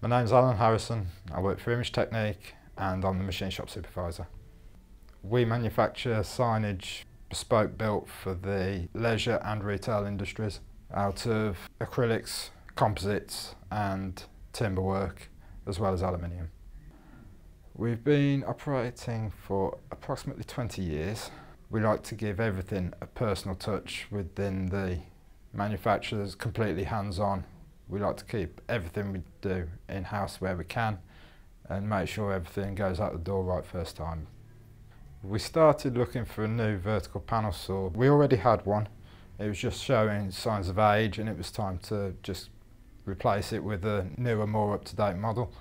My name's Alan Harrison, I work for Image Technique and I'm the machine shop supervisor. We manufacture signage bespoke built for the leisure and retail industries out of acrylics, composites and timber work as well as aluminium. We've been operating for approximately 20 years. We like to give everything a personal touch within the manufacturers, completely hands-on. We like to keep everything we do in-house where we can and make sure everything goes out the door right first time. We started looking for a new vertical panel saw. We already had one. It was just showing signs of age and it was time to just replace it with a newer, more up-to-date model.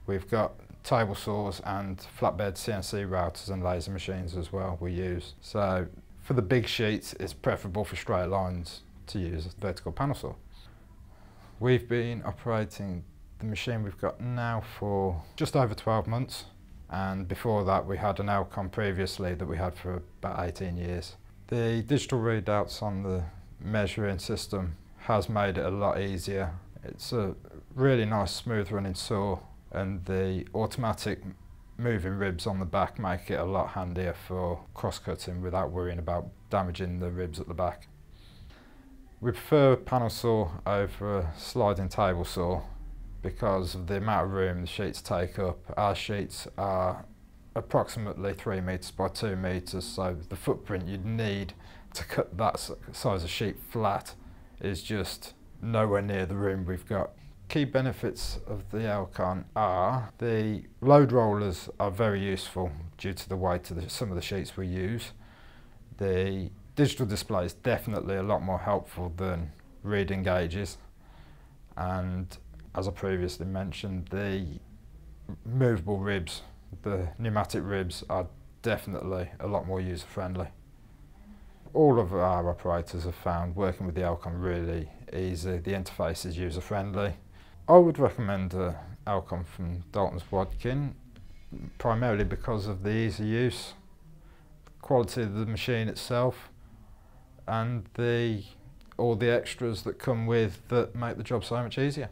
We've got table saws and flatbed CNC routers and laser machines as well we use. So for the big sheets it's preferable for straight lines to use a vertical panel saw. We've been operating the machine we've got now for just over 12 months, and before that we had an Elcon previously that we had for about 18 years. The digital readouts on the measuring system has made it a lot easier. It's a really nice smooth running saw and the automatic moving ribs on the back make it a lot handier for cross-cutting without worrying about damaging the ribs at the back. We prefer a panel saw over a sliding table saw because of the amount of room the sheets take up. Our sheets are approximately 3 metres by 2 metres, so the footprint you'd need to cut that size of sheet flat is just nowhere near the room we've got. Key benefits of the Elcon are the load rollers are very useful due to the weight of some of the sheets we use. The digital display is definitely a lot more helpful than reading gauges, and as I previously mentioned, the movable ribs, the pneumatic ribs, are definitely a lot more user friendly. All of our operators have found working with the Elcon really easy. The interface is user friendly. I would recommend Elcon from Daltons Wadkin primarily because of the ease of use, the quality of the machine itself, and all the extras that come with that make the job so much easier.